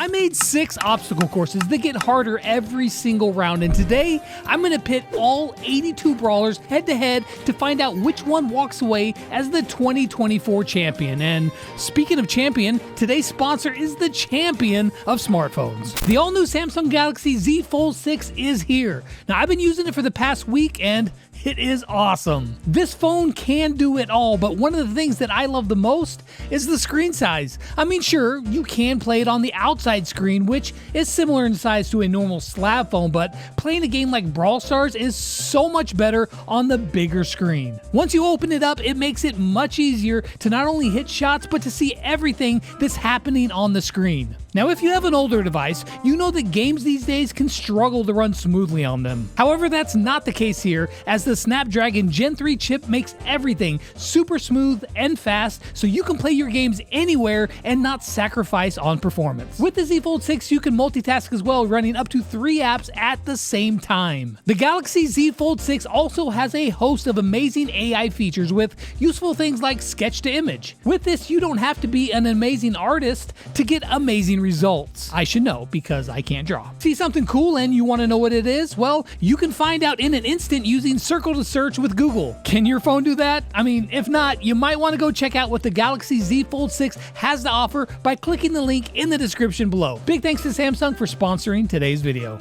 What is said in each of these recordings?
I made 6 obstacle courses that get harder every single round, and today I'm going to pit all 82 brawlers head to head to find out which one walks away as the 2024 champion. And speaking of champion, today's sponsor is the champion of smartphones. The all-new Samsung Galaxy Z Fold 6 is here. Now, I've been using it for the past week, and it is awesome. This phone can do it all, but one of the things that I love the most is the screen size. I mean, sure, you can play it on the outside screen, which is similar in size to a normal slab phone, but playing a game like Brawl Stars is so much better on the bigger screen. Once you open it up, it makes it much easier to not only hit shots, but to see everything that's happening on the screen. Now, if you have an older device, you know that games these days can struggle to run smoothly on them. However, that's not the case here, as the Snapdragon Gen 3 chip makes everything super smooth and fast, so you can play your games anywhere and not sacrifice on performance. With the Z Fold 6, you can multitask as well, running up to 3 apps at the same time. The Galaxy Z Fold 6 also has a host of amazing AI features with useful things like sketch to image. With this, you don't have to be an amazing artist to get amazing results. I should know because I can't draw. See something cool and you want to know what it is? Well, you can find out in an instant using Circle to Search with Google. Can your phone do that? I mean, if not, you might want to go check out what the Galaxy Z Fold 6 has to offer by clicking the link in the description below. Big thanks to Samsung for sponsoring today's video.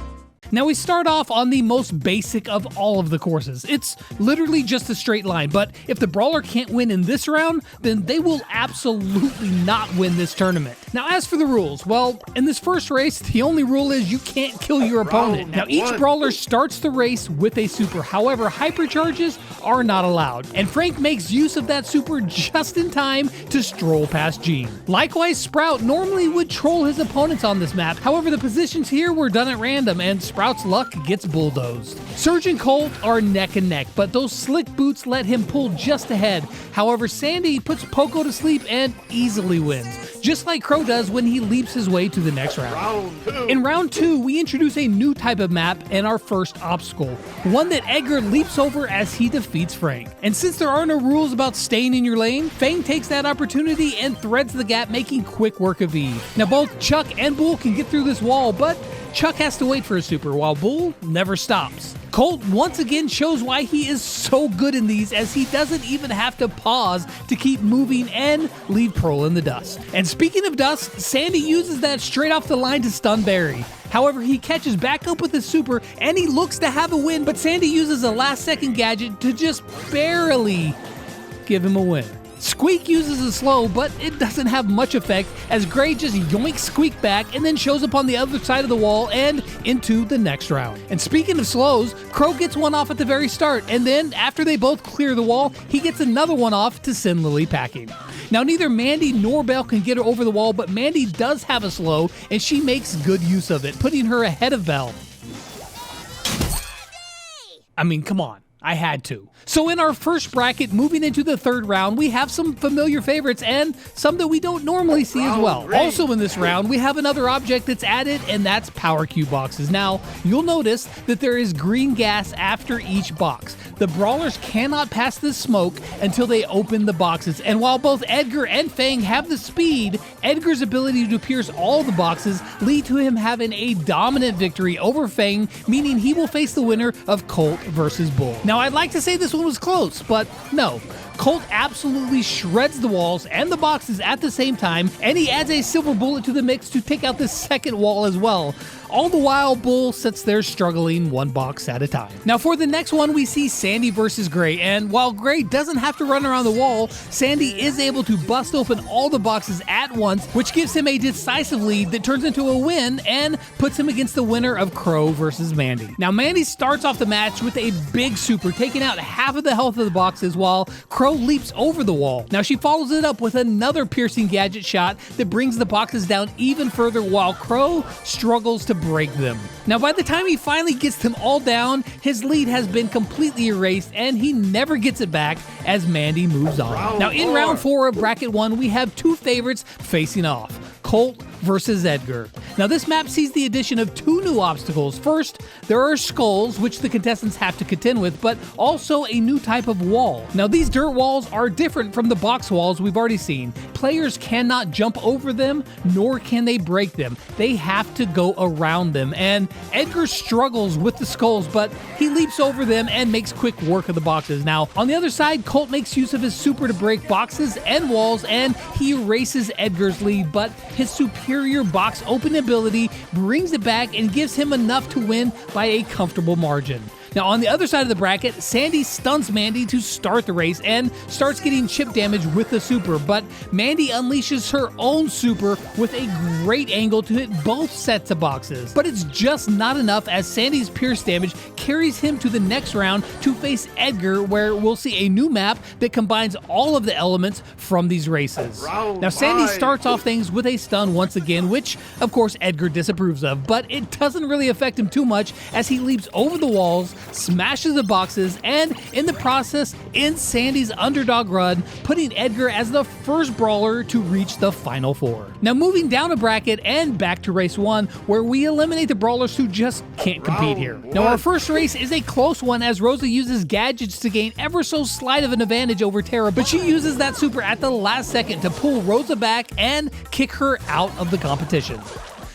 Now we start off on the most basic of all of the courses. It's literally just a straight line, but if the brawler can't win in this round, then they will absolutely not win this tournament. Now as for the rules, well, in this first race, the only rule is you can't kill your opponent. Now each brawler starts the race with a super, however, hypercharges are not allowed, and Frank makes use of that super just in time to stroll past Gene. Likewise, Sprout normally would troll his opponents on this map, however the positions here were done at random, and Sprout's luck gets bulldozed. Surge and Colt are neck and neck, but those slick boots let him pull just ahead. However, Sandy puts Poco to sleep and easily wins, just like Crow does when he leaps his way to the next round. In round 2, we introduce a new type of map and our first obstacle, one that Edgar leaps over as he defeats Frank. And since there are no rules about staying in your lane, Fang takes that opportunity and threads the gap, making quick work of Eve. Now both Chuck and Bull can get through this wall, but Chuck has to wait for a super, while Bull never stops. Colt once again shows why he is so good in these, as he doesn't even have to pause to keep moving and leave Pearl in the dust. And speaking of dust, Sandy uses that straight off the line to stun Barry. However, he catches back up with his super and he looks to have a win, but Sandy uses a last second gadget to just barely give him a win. Squeak uses a slow, but it doesn't have much effect, as Gray just yoinks Squeak back and then shows up on the other side of the wall and into the next round. And speaking of slows, Crow gets one off at the very start, and then after they both clear the wall, he gets another one off to send Lily packing. Now neither Mandy nor Belle can get her over the wall, but Mandy does have a slow, and she makes good use of it, putting her ahead of Belle. I mean, come on. I had to. So in our first bracket, moving into the third round, we have some familiar favorites and some that we don't normally see as well. Also in this round, we have another object that's added, and that's power cube boxes. Now, you'll notice that there is green gas after each box. The brawlers cannot pass this smoke until they open the boxes, and while both Edgar and Fang have the speed, Edgar's ability to pierce all the boxes lead to him having a dominant victory over Fang, meaning he will face the winner of Colt versus Bull. Now, I'd like to say this one was close, but no. Colt absolutely shreds the walls and the boxes at the same time, and he adds a silver bullet to the mix to take out the second wall as well. All the while, Bull sits there struggling one box at a time. Now for the next one, we see Sandy versus Gray, and while Gray doesn't have to run around the wall, Sandy is able to bust open all the boxes at once, which gives him a decisive lead that turns into a win and puts him against the winner of Crow versus Mandy. Now Mandy starts off the match with a big super, taking out half of the health of the boxes while Crow leaps over the wall. Now she follows it up with another piercing gadget shot that brings the boxes down even further while Crow struggles to break them. Now by the time he finally gets them all down, his lead has been completely erased and he never gets it back as Mandy moves on. Now in round 4 of bracket 1, we have two favorites facing off. Colt versus Edgar. Now this map sees the addition of 2 new obstacles. First, there are skulls, which the contestants have to contend with, but also a new type of wall. Now these dirt walls are different from the box walls we've already seen. Players cannot jump over them, nor can they break them. They have to go around them, and Edgar struggles with the skulls, but he leaps over them and makes quick work of the boxes. Now, on the other side, Colt makes use of his super to break boxes and walls, and he erases Edgar's lead, but his superior box open ability brings it back and gives him enough to win by a comfortable margin. Now, on the other side of the bracket, Sandy stuns Mandy to start the race and starts getting chip damage with the super, but Mandy unleashes her own super with a great angle to hit both sets of boxes. But it's just not enough, as Sandy's pierce damage carries him to the next round to face Edgar, where we'll see a new map that combines all of the elements from these races. Now, Sandy starts off things with a stun once again, which, of course, Edgar disapproves of, but it doesn't really affect him too much as he leaps over the walls, smashes the boxes, and in the process ends Sandy's underdog run, putting Edgar as the first brawler to reach the Final Four. Now moving down a bracket and back to race 1, where we eliminate the brawlers who just can't compete here. Now our first race is a close one, as Rosa uses gadgets to gain ever so slight of an advantage over Tara, but she uses that super at the last second to pull Rosa back and kick her out of the competition.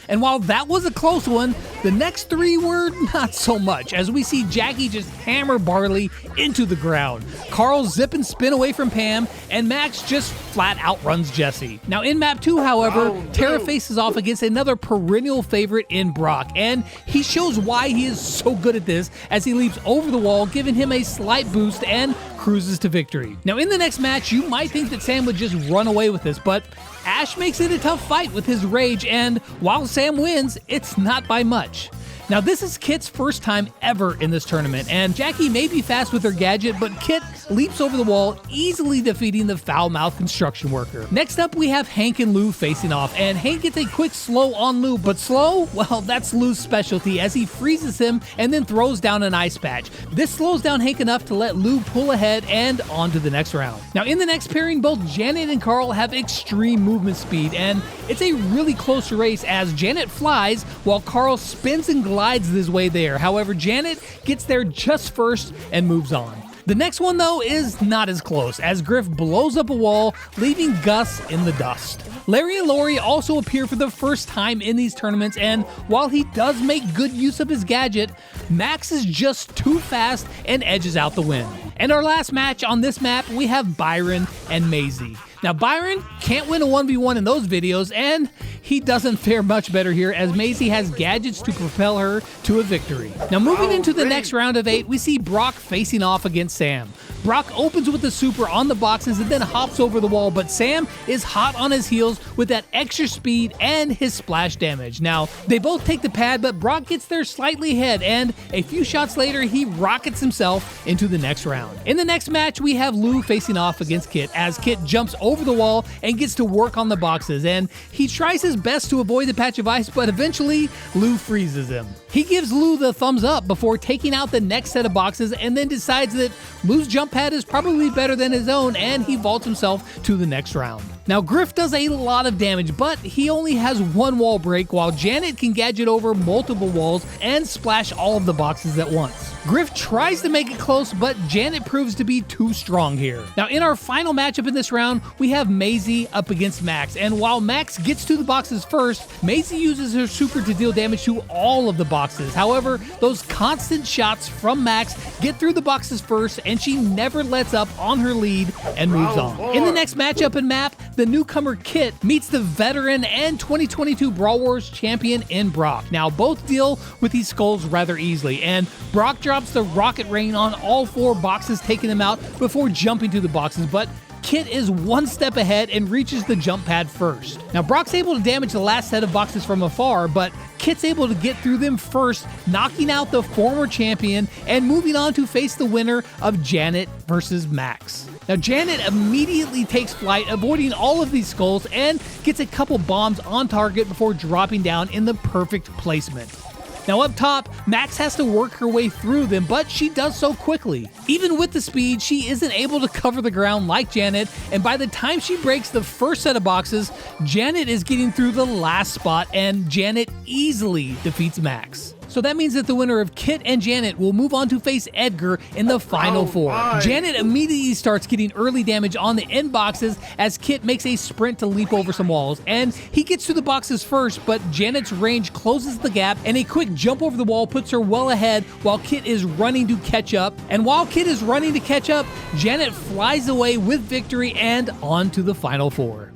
And while that was a close one, the next 3 were not so much, as we see Jackie just hammer Barley into the ground. Carl zip and spin away from Pam, and Max just flat outruns Jesse. Now in map 2, however, Tara faces off against another perennial favorite in Brock, and he shows why he is so good at this as he leaps over the wall, giving him a slight boost and cruises to victory. Now in the next match, you might think that Sam would just run away with this, but Ash makes it a tough fight with his rage, and while Sam wins, it's not by much. Now this is Kit's first time ever in this tournament, and Jackie may be fast with her gadget, but Kit leaps over the wall, easily defeating the foul-mouthed construction worker. Next up, we have Hank and Lou facing off, and Hank gets a quick slow on Lou, but slow? Well, that's Lou's specialty, as he freezes him and then throws down an ice patch. This slows down Hank enough to let Lou pull ahead and on to the next round. Now in the next pairing, both Janet and Carl have extreme movement speed, and it's a really close race as Janet flies while Carl spins and glides his way there. However, Janet gets there just first and moves on. The next one, though, is not as close, as Griff blows up a wall, leaving Gus in the dust. Larry and Lori also appear for the first time in these tournaments, and while he does make good use of his gadget, Max is just too fast and edges out the win. And our last match on this map, we have Byron and Maisie. Now Byron can't win a 1v1 in those videos, and he doesn't fare much better here, as Maisie has gadgets to propel her to a victory. Now moving into the next round of 8, we see Brock facing off against Sam. Brock opens with the super on the boxes and then hops over the wall, but Sam is hot on his heels with that extra speed and his splash damage. Now, they both take the pad, but Brock gets there slightly ahead, and a few shots later, he rockets himself into the next round. In the next match, we have Lou facing off against Kit, as Kit jumps over the wall and gets to work on the boxes, and he tries his best to avoid the patch of ice, but eventually, Lou freezes him. He gives Lou the thumbs up before taking out the next set of boxes, and then decides that Lou's jump pad is probably better than his own, and he vaults himself to the next round. Now Griff does a lot of damage, but he only has one wall break, while Janet can gadget over multiple walls and splash all of the boxes at once. Griff tries to make it close, but Janet proves to be too strong here. Now in our final matchup in this round, we have Maisie up against Max, and while Max gets to the boxes first, Maisie uses her super to deal damage to all of the boxes. However, those constant shots from Max get through the boxes first, and she never lets up on her lead and moves on. In the next matchup and map, the newcomer Kit meets the veteran and 2022 Brawl Wars champion in Brock. Now both deal with these skulls rather easily, and Brock drops the rocket rain on all 4 boxes, taking them out before jumping to the boxes, but Kit is one step ahead and reaches the jump pad first. Now Brock's able to damage the last set of boxes from afar, but Kit's able to get through them first, knocking out the former champion and moving on to face the winner of Janet versus Max. Now Janet immediately takes flight, avoiding all of these skulls, and gets a couple bombs on target before dropping down in the perfect placement. Now up top, Max has to work her way through them, but she does so quickly. Even with the speed, she isn't able to cover the ground like Janet, and by the time she breaks the first set of boxes, Janet is getting through the last spot, and Janet easily defeats Max. So that means that the winner of Kit and Janet will move on to face Edgar in the final four. Janet immediately starts getting early damage on the end boxes as Kit makes a sprint to leap over some walls, and he gets to the boxes first, but Janet's range closes the gap, and a quick jump over the wall puts her well ahead while Kit is running to catch up. And while Kit is running to catch up, Janet flies away with victory and on to the final four.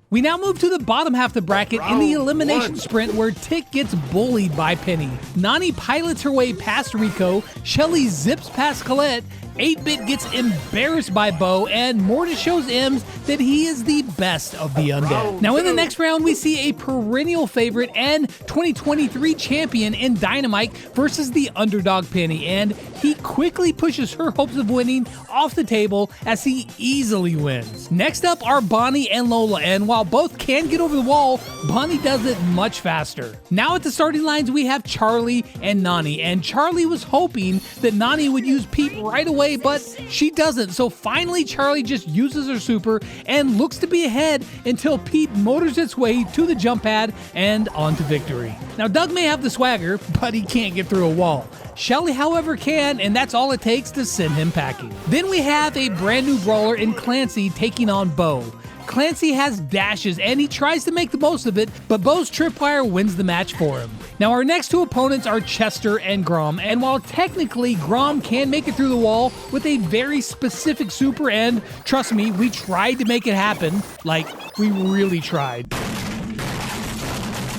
We now move to the bottom half of the bracket in the elimination sprint where Tick gets bullied by Penny. Nani pilots her way past Rico, Shelly zips past Colette, 8-Bit gets embarrassed by Bo, and Mortis shows Ems that he is the best of the undead. Now in the next round, we see a perennial favorite and 2023 champion in Dynamite versus the underdog Penny, and he quickly pushes her hopes of winning off the table as he easily wins. Next up are Bonnie and Lola, and while both can get over the wall, Bonnie does it much faster. Now at the starting lines, we have Charlie and Nani, and Charlie was hoping that Nani would use Peep right away, but she doesn't. So finally, Charlie just uses her super and looks to be ahead until Peep motors its way to the jump pad and on to victory. Now, Doug may have the swagger, but he can't get through a wall. Shelly, however, can, and that's all it takes to send him packing. Then we have a brand new brawler in Clancy taking on Bo. Clancy has dashes and he tries to make the most of it, but Bo's tripwire wins the match for him. Now our next two opponents are Chester and Grom, and while technically Grom can make it through the wall with a very specific super, and trust me, we tried to make it happen, like we really tried.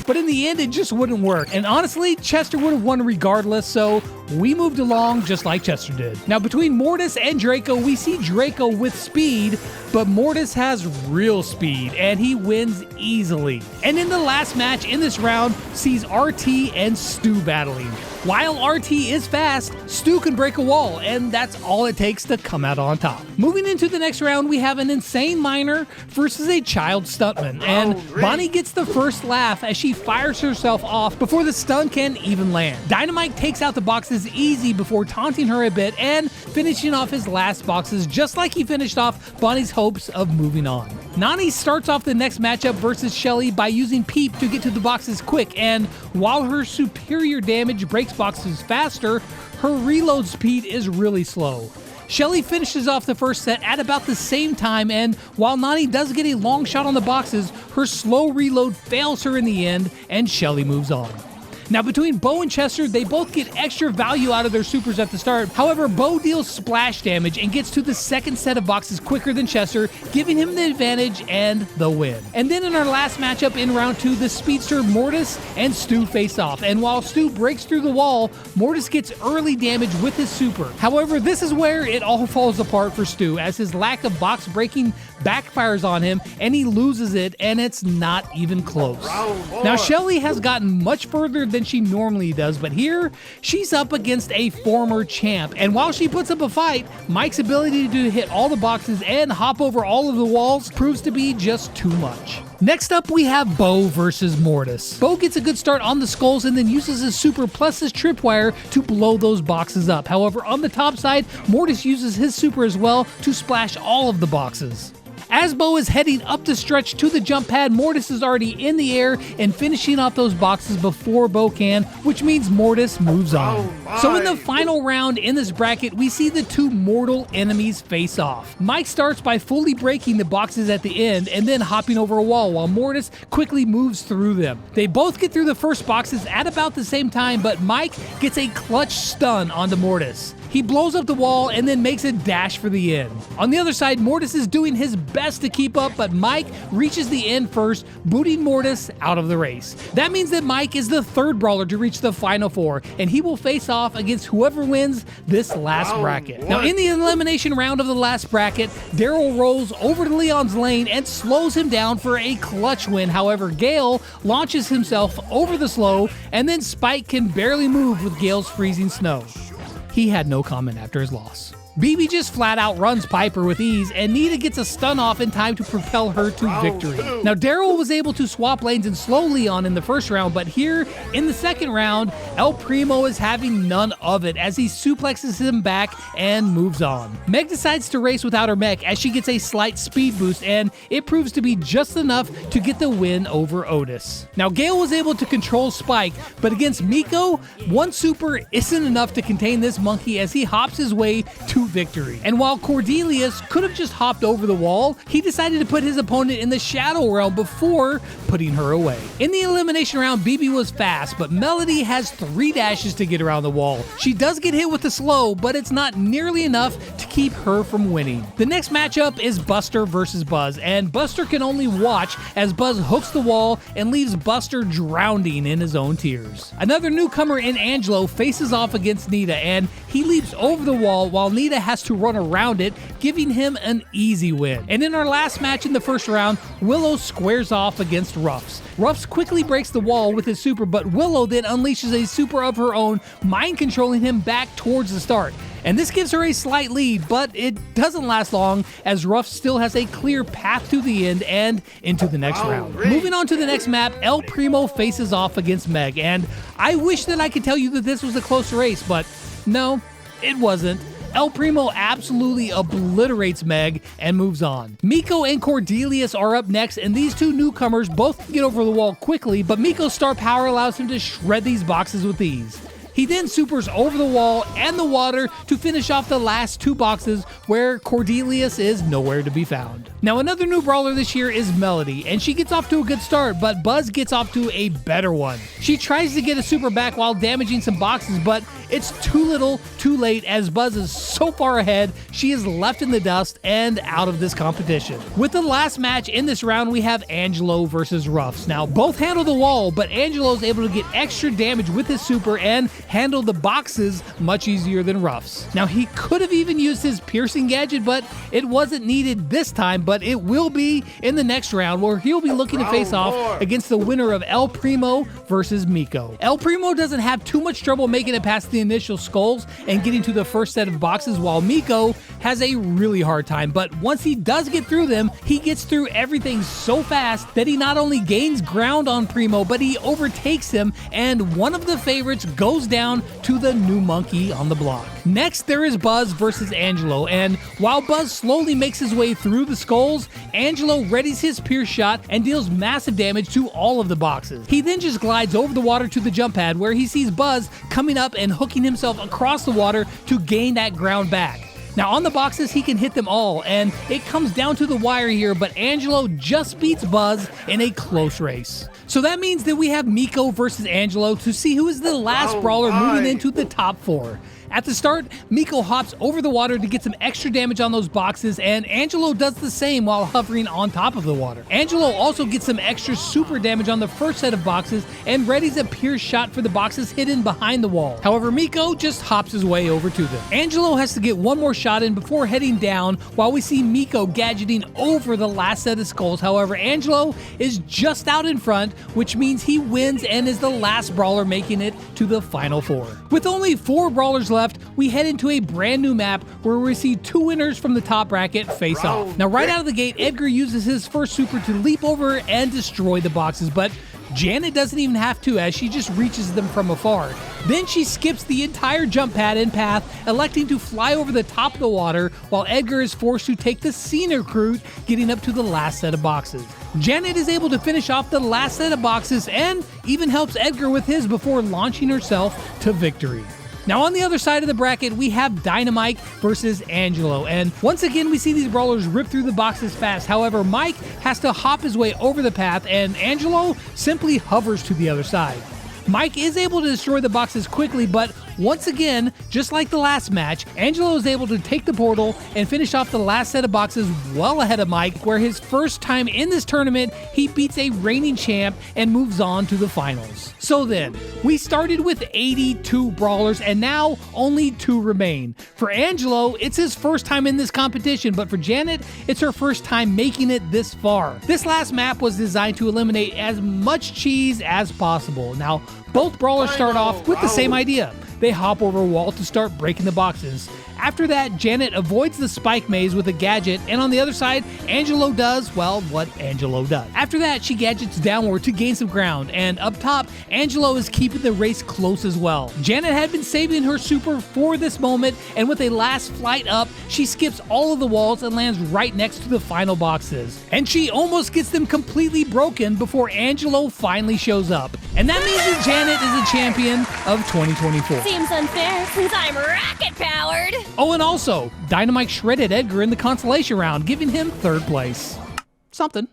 But in the end, it just wouldn't work. And honestly, Chester would have won regardless, so we moved along just like Chester did. Now, between Mortis and Draco, we see Draco with speed, but Mortis has real speed, and he wins easily. And in the last match in this round, sees RT and Stu battling. While RT is fast, Stu can break a wall, and that's all it takes to come out on top. Moving into the next round, we have an insane miner versus a child stuntman, and Bonnie gets the first laugh as she fires herself off before the stun can even land. Dynamite takes out the boxes easy before taunting her a bit and finishing off his last boxes just like he finished off Bonnie's hopes of moving on. Nani starts off the next matchup versus Shelly by using Peep to get to the boxes quick, and while her superior damage breaks boxes faster, her reload speed is really slow. Shelly finishes off the first set at about the same time, and while Nani does get a long shot on the boxes, her slow reload fails her in the end, and Shelly moves on. Now between Bo and Chester, they both get extra value out of their supers at the start. However, Bo deals splash damage and gets to the second set of boxes quicker than Chester, giving him the advantage and the win. And then in our last matchup in round 2, the speedster Mortis and Stu face off. And while Stu breaks through the wall, Mortis gets early damage with his super. However, this is where it all falls apart for Stu, as his lack of box breaking backfires on him and he loses it, and it's not even close. Now Shelly has gotten much further than she normally does, but here she's up against a former champ, and while she puts up a fight, Mike's ability to hit all the boxes and hop over all of the walls proves to be just too much. Next up, we have Bo versus Mortis. Bo gets a good start on the skulls and then uses his super plus his tripwire to blow those boxes up. However, on the top side, Mortis uses his super as well to splash all of the boxes. As Bo is heading up the stretch to the jump pad, Mortis is already in the air and finishing off those boxes before Bo can, which means Mortis moves on. So in the final round in this bracket, we see the two mortal enemies face off. Mike starts by fully breaking the boxes at the end and then hopping over a wall while Mortis quickly moves through them. They both get through the first boxes at about the same time, but Mike gets a clutch stun onto Mortis. He blows up the wall and then makes a dash for the end. On the other side, Mortis is doing his best to keep up, but Mike reaches the end first, booting Mortis out of the race. That means that Mike is the third brawler to reach the final four, and he will face off against whoever wins this last bracket. Now, in the elimination round of the last bracket, Daryl rolls over to Leon's lane and slows him down for a clutch win. However, Gale launches himself over the slow, and then Spike can barely move with Gale's freezing snow. He had no comment after his loss. BB just flat out runs Piper with ease, and Nita gets a stun off in time to propel her to victory. Now Daryl was able to swap lanes and slow Leon in the first round, but here in the second round, El Primo is having none of it as he suplexes him back and moves on. Meg decides to race without her mech as she gets a slight speed boost, and it proves to be just enough to get the win over Otis. Now Gale was able to control Spike, but against Miko, one super isn't enough to contain this monkey as he hops his way to victory. And while Cordelius could have just hopped over the wall, he decided to put his opponent in the Shadow Realm before putting her away. In the elimination round, BB was fast, but Melody has 3 dashes to get around the wall. She does get hit with the slow, but it's not nearly enough to keep her from winning. The next matchup is Buster versus Buzz, and Buster can only watch as Buzz hooks the wall and leaves Buster drowning in his own tears. Another newcomer in Angelo faces off against Nita, and he leaps over the wall while Nita has to run around it, giving him an easy win. And in our last match in the first round, Willow squares off against Ruffs. Ruffs quickly breaks the wall with his super, but Willow then unleashes a super of her own, mind controlling him back towards the start. And this gives her a slight lead, but it doesn't last long as Ruffs still has a clear path to the end and into the next round. Moving on to the next map, El Primo faces off against Meg, and I wish that I could tell you that this was a close race, but no, it wasn't. El Primo absolutely obliterates Meg and moves on. Miko and Cordelius are up next, and these two newcomers both get over the wall quickly, but Miko's star power allows him to shred these boxes with ease. He then supers over the wall and the water to finish off the last 2 boxes where Cordelius is nowhere to be found. Now another new brawler this year is Melody, and she gets off to a good start, but Buzz gets off to a better one. She tries to get a super back while damaging some boxes, but it's too little, too late as Buzz is so far ahead, she is left in the dust and out of this competition. With the last match in this round, we have Angelo versus Ruffs. Now both handle the wall, but Angelo is able to get extra damage with his super and handle the boxes much easier than Ruffs. Now he could have even used his piercing gadget, but it wasn't needed this time, but it will be in the next round where he'll be looking to face off against the winner of El Primo versus Miko. El Primo doesn't have too much trouble making it past the initial skulls and getting to the first set of boxes, while Miko has a really hard time, but once he does get through them, he gets through everything so fast that he not only gains ground on Primo, but he overtakes him, and one of the favorites goes down to the new monkey on the block. Next, there is Buzz versus Angelo, and while Buzz slowly makes his way through the skulls, Angelo readies his pierce shot and deals massive damage to all of the boxes. He then just glides over the water to the jump pad where he sees Buzz coming up and hooking himself across the water to gain that ground back. Now on the boxes, he can hit them all, and it comes down to the wire here, but Angelo just beats Buzz in a close race. So that means that we have Miko versus Angelo to see who is the last brawler moving into the top 4. At the start, Miko hops over the water to get some extra damage on those boxes, and Angelo does the same while hovering on top of the water. Angelo also gets some extra super damage on the first set of boxes and readies a pierce shot for the boxes hidden behind the wall. However, Miko just hops his way over to them. Angelo has to get one more shot in before heading down while we see Miko gadgeting over the last set of skulls. However, Angelo is just out in front, which means he wins and is the last brawler making it to the final 4. With only 4 brawlers left, we head into a brand new map where we see 2 winners from the top bracket face off. Now right out of the gate, Edgar uses his first super to leap over and destroy the boxes, but Janet doesn't even have to as she just reaches them from afar. Then she skips the entire jump pad and path, electing to fly over the top of the water while Edgar is forced to take the scenic route, getting up to the last set of boxes. Janet is able to finish off the last set of boxes and even helps Edgar with his before launching herself to victory. Now on the other side of the bracket, we have Dynamite versus Angelo, and once again we see these brawlers rip through the boxes fast. However, Mike has to hop his way over the path, and Angelo simply hovers to the other side. Mike is able to destroy the boxes quickly, but once again, just like the last match, Angelo is able to take the portal and finish off the last set of boxes well ahead of Mike, where his first time in this tournament, he beats a reigning champ and moves on to the finals. So then, we started with 82 brawlers and now only 2 remain. For Angelo, it's his first time in this competition, but for Janet, it's her first time making it this far. This last map was designed to eliminate as much cheese as possible. Now, both brawlers start off with the same idea. They hop over a wall to start breaking the boxes. After that, Janet avoids the spike maze with a gadget, and on the other side, Angelo does, well, what Angelo does. After that, she gadgets downward to gain some ground, and up top, Angelo is keeping the race close as well. Janet had been saving her super for this moment, and with a last flight up, she skips all of the walls and lands right next to the final boxes. And she almost gets them completely broken before Angelo finally shows up. And that means that Janet is the champion of 2024. Seems unfair since I'm rocket-powered. Oh, and also, Dynamite shredded Edgar in the consolation round, giving him 3rd place. Something.